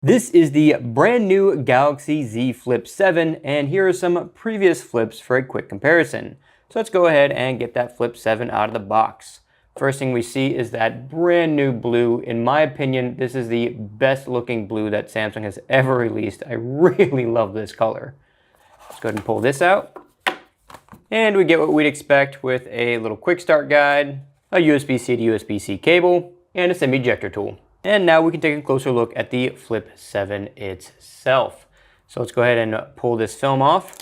This is the brand new Galaxy Z Flip7, and here are some previous flips for a quick comparison. So let's go ahead and get that Flip 7 out of the box. First thing we see is that brand new blue. In my opinion, this is the best looking blue that Samsung has ever released. I really love this color. Let's go ahead and pull this out. And we get what we'd expect with a little quick start guide, a USB-C to USB-C cable, and a SIM ejector tool. And now we can take a closer look at the Flip 7 itself. So let's go ahead and pull this film off.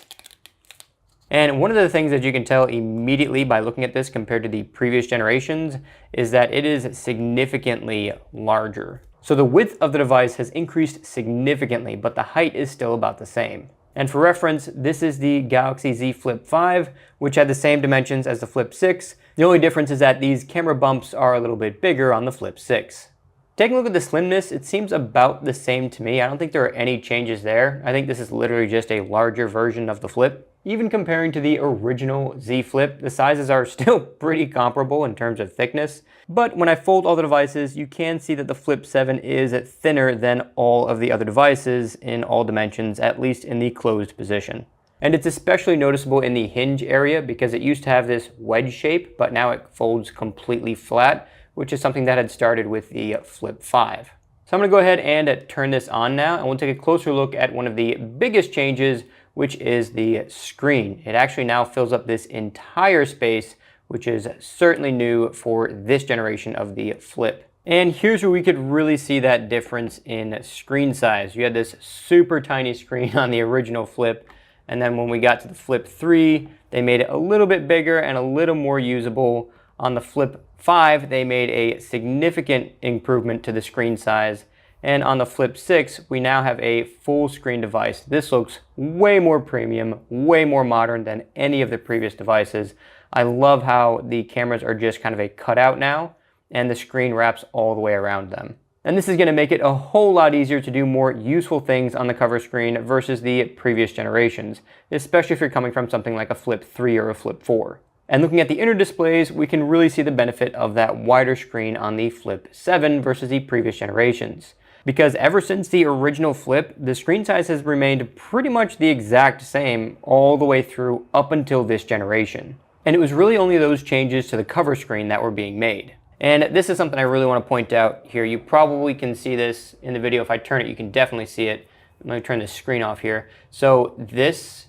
And one of the things that you can tell immediately by looking at this compared to the previous generations is that it is significantly larger. So the width of the device has increased significantly, but the height is still about the same. And for reference, this is the Galaxy Z Flip 5, which had the same dimensions as the Flip 6. The only difference is that these camera bumps are a little bit bigger on the Flip 6. Taking a look at the slimness, it seems about the same to me. I don't think there are any changes there. I think this is literally just a larger version of the Flip. Even comparing to the original Z Flip, the sizes are still pretty comparable in terms of thickness. But when I fold all the devices, you can see that the Flip 7 is thinner than all of the other devices in all dimensions, at least in the closed position. And it's especially noticeable in the hinge area because it used to have this wedge shape, but now it folds completely flat, which is something that had started with the Flip 5. So I'm going to go ahead and turn this on now, and we'll take a closer look at one of the biggest changes, which is the screen. It actually now fills up this entire space, which is certainly new for this generation of the Flip. And here's where we could really see that difference in screen size. You had this super tiny screen on the original Flip, and then when we got to the Flip 3, they made it a little bit bigger and a little more usable. On the Flip 5, they made a significant improvement to the screen size. And on the Flip 6, we now have a full screen device. This looks way more premium, way more modern than any of the previous devices. I love how the cameras are just kind of a cutout now, and the screen wraps all the way around them. And this is going to make it a whole lot easier to do more useful things on the cover screen versus the previous generations, especially if you're coming from something like a Flip 3 or a Flip 4. And looking at the inner displays, we can really see the benefit of that wider screen on the Flip 7 versus the previous generations. Because ever since the original Flip, the screen size has remained pretty much the exact same all the way through up until this generation. And it was really only those changes to the cover screen that were being made. And this is something I really want to point out here. You probably can see this in the video. If I turn it, you can definitely see it. Let me turn the screen off here. So this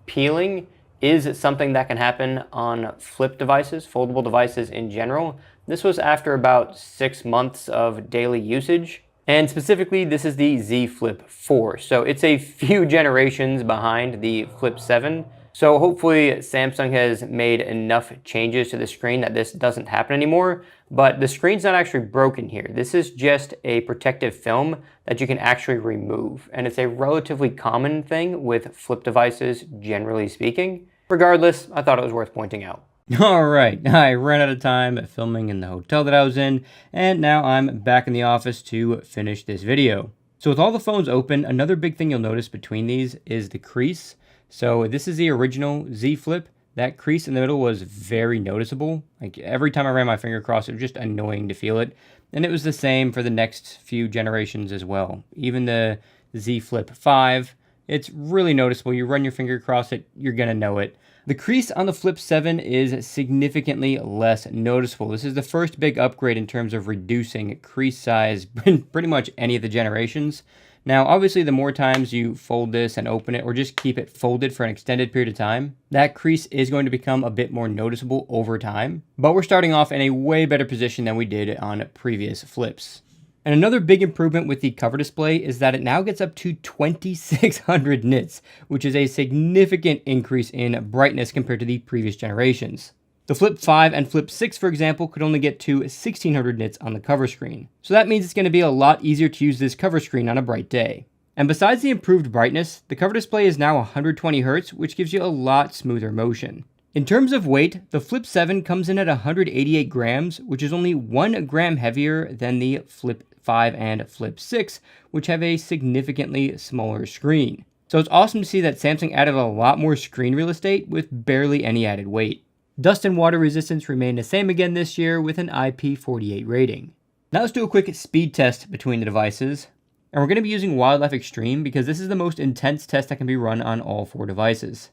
peeling is something that can happen on Flip devices, foldable devices in general. This was after about 6 months of daily usage. And specifically, this is the Z Flip 4. So it's a few generations behind the Flip 7. So hopefully Samsung has made enough changes to the screen that this doesn't happen anymore. But the screen's not actually broken here. This is just a protective film that you can actually remove. And it's a relatively common thing with Flip devices, generally speaking. Regardless, I thought it was worth pointing out. Alright, I ran out of time filming in the hotel that I was in, and now I'm back in the office to finish this video. So with all the phones open, another big thing you'll notice between these is the crease. So this is the original Z Flip. That crease in the middle was very noticeable. Like every time I ran my finger across it, was just annoying to feel it. And it was the same for the next few generations as well. Even the Z Flip 5, it's really noticeable. You run your finger across it, you're gonna know it. The crease on the Flip 7 is significantly less noticeable. This is the first big upgrade in terms of reducing crease size in pretty much any of the generations. Now, obviously, the more times you fold this and open it, or just keep it folded for an extended period of time, that crease is going to become a bit more noticeable over time. But we're starting off in a way better position than we did on previous Flips. And another big improvement with the cover display is that it now gets up to 2600 nits, which is a significant increase in brightness compared to the previous generations. The Flip 5 and Flip 6, for example, could only get to 1600 nits on the cover screen. So that means it's going to be a lot easier to use this cover screen on a bright day. And besides the improved brightness, the cover display is now 120 Hz, which gives you a lot smoother motion. In terms of weight, the Flip 7 comes in at 188 grams, which is only 1 gram heavier than the Flip 5 and Flip 6, which have a significantly smaller screen. So it's awesome to see that Samsung added a lot more screen real estate with barely any added weight. Dust and water resistance remained the same again this year with an IP48 rating. Now let's do a quick speed test between the devices. And we're going to be using Wildlife Extreme because this is the most intense test that can be run on all 4 devices.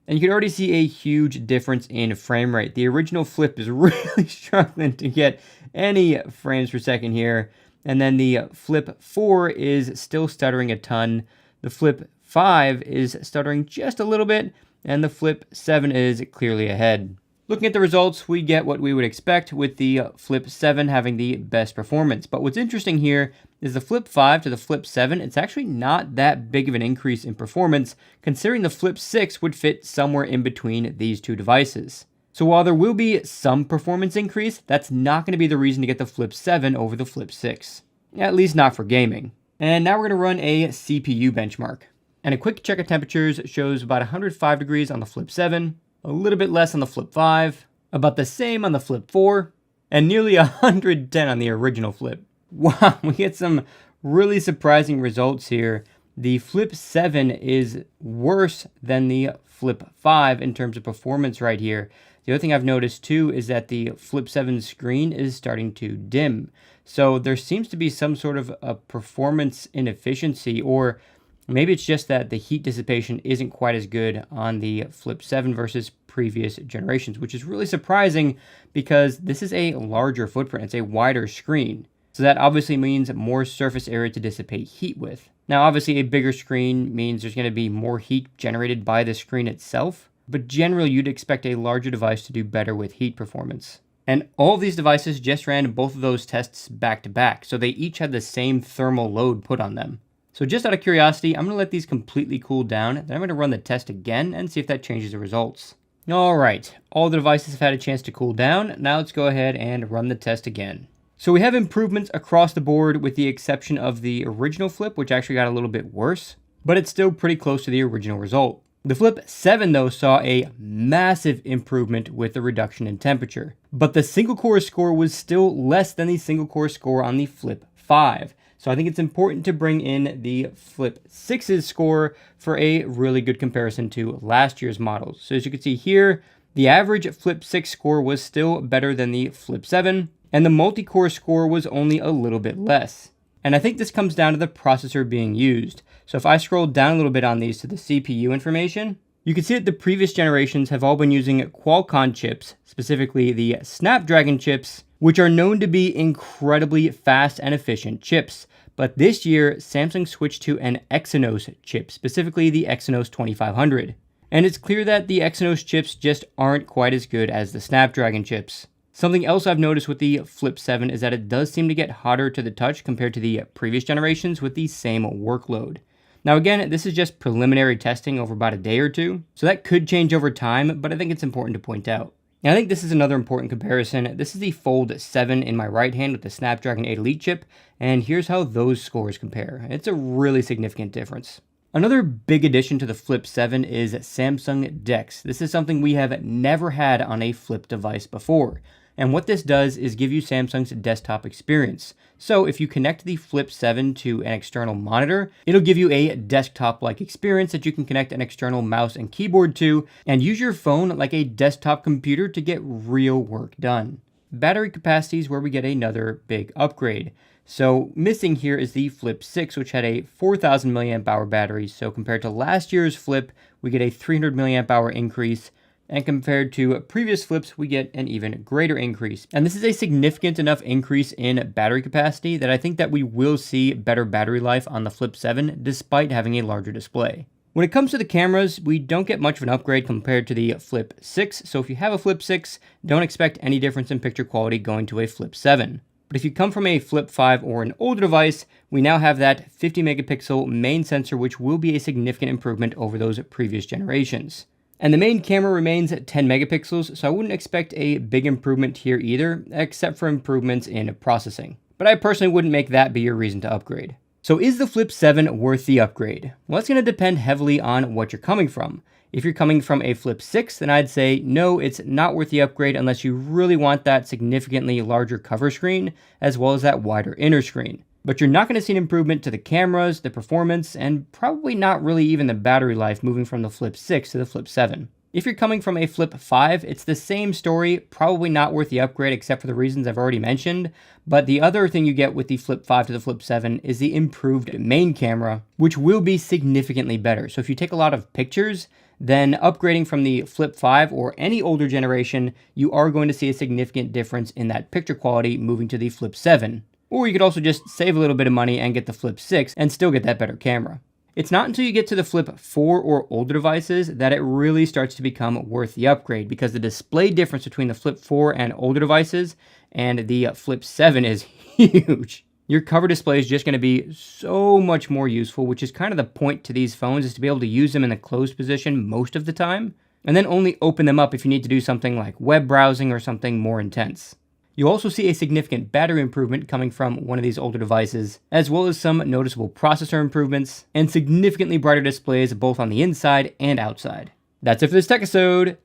And you can already see a huge difference in frame rate. The original Flip is really struggling to get any frames per second here. And then the Flip 4 is still stuttering a ton. The Flip 5 is stuttering just a little bit. And the Flip 7 is clearly ahead. Looking at the results, we get what we would expect with the Flip 7 having the best performance. But what's interesting here is the Flip 5 to the Flip 7, it's actually not that big of an increase in performance, considering the Flip 6 would fit somewhere in between these 2 devices. So while there will be some performance increase, that's not going to be the reason to get the Flip 7 over the Flip 6. At least not for gaming. And now we're going to run a CPU benchmark. And a quick check of temperatures shows about 105 degrees on the Flip 7, a little bit less on the Flip 5, about the same on the Flip 4, and nearly 110 on the original Flip. Wow, we get some really surprising results here. The Flip 7 is worse than the Flip 5 in terms of performance right here. The other thing I've noticed too is that the Flip 7 screen is starting to dim. So there seems to be some sort of a performance inefficiency, or maybe it's just that the heat dissipation isn't quite as good on the Flip 7 versus previous generations, which is really surprising because this is a larger footprint. It's a wider screen. So that obviously means more surface area to dissipate heat with. Now, obviously a bigger screen means there's going to be more heat generated by the screen itself, but generally you'd expect a larger device to do better with heat performance. And all of these devices just ran both of those tests back to back, so they each had the same thermal load put on them. So just out of curiosity, I'm going to let these completely cool down, then I'm going to run the test again and see if that changes the results. Alright, all the devices have had a chance to cool down. Now let's go ahead and run the test again. So we have improvements across the board with the exception of the original Flip, which actually got a little bit worse, but it's still pretty close to the original result. The Flip 7 though saw a massive improvement with the reduction in temperature, but the single core score was still less than the single core score on the Flip 5. So I think it's important to bring in the Flip 6's score for a really good comparison to last year's models. So as you can see here, the average Flip 6 score was still better than the Flip 7, and the multi-core score was only a little bit less. And I think this comes down to the processor being used. So if I scroll down a little bit on these to the CPU information, you can see that the previous generations have all been using Qualcomm chips, specifically the Snapdragon chips, which are known to be incredibly fast and efficient chips. But this year, Samsung switched to an Exynos chip, specifically the Exynos 2500. And it's clear that the Exynos chips just aren't quite as good as the Snapdragon chips. Something else I've noticed with the Flip 7 is that it does seem to get hotter to the touch compared to the previous generations with the same workload. Now again, this is just preliminary testing over about a day or two, so that could change over time, but I think it's important to point out. Now I think this is another important comparison. This is the Fold 7 in my right hand with the Snapdragon 8 Elite chip, and here's how those scores compare. It's a really significant difference. Another big addition to the Flip 7 is Samsung DeX. This is something we have never had on a Flip device before. And what this does is give you Samsung's desktop experience. So if you connect the Flip 7 to an external monitor, it'll give you a desktop-like experience that you can connect an external mouse and keyboard to and use your phone like a desktop computer to get real work done. Battery capacity is where we get another big upgrade. So missing here is the Flip 6, which had a 4,000 milliamp hour battery. So compared to last year's Flip, we get a 300 milliamp hour increase. And compared to previous Flips, we get an even greater increase. And this is a significant enough increase in battery capacity that I think that we will see better battery life on the Flip 7, despite having a larger display. When it comes to the cameras, we don't get much of an upgrade compared to the Flip 6. So if you have a Flip 6, don't expect any difference in picture quality going to a Flip 7. But if you come from a Flip 5 or an older device, we now have that 50 megapixel main sensor, which will be a significant improvement over those previous generations. And the main camera remains at 10 megapixels, so I wouldn't expect a big improvement here either, except for improvements in processing. But I personally wouldn't make that be your reason to upgrade. So is the Flip 7 worth the upgrade? Well, it's going to depend heavily on what you're coming from. If you're coming from a Flip 6, then I'd say no, it's not worth the upgrade unless you really want that significantly larger cover screen, as well as that wider inner screen. But you're not going to see an improvement to the cameras, the performance, and probably not really even the battery life moving from the Flip 6 to the Flip 7. If you're coming from a Flip 5, it's the same story, probably not worth the upgrade except for the reasons I've already mentioned, but the other thing you get with the Flip 5 to the Flip 7 is the improved main camera, which will be significantly better. So if you take a lot of pictures, then upgrading from the Flip 5 or any older generation, you are going to see a significant difference in that picture quality moving to the Flip 7. Or you could also just save a little bit of money and get the Flip 6 and still get that better camera. It's not until you get to the Flip 4 or older devices that it really starts to become worth the upgrade, because the display difference between the Flip 4 and older devices and the Flip 7 is huge. Your cover display is just going to be so much more useful, which is kind of the point to these phones, is to be able to use them in the closed position most of the time, and then only open them up if you need to do something like web browsing or something more intense. You'll also see a significant battery improvement coming from one of these older devices, as well as some noticeable processor improvements, and significantly brighter displays both on the inside and outside. That's it for this tech episode.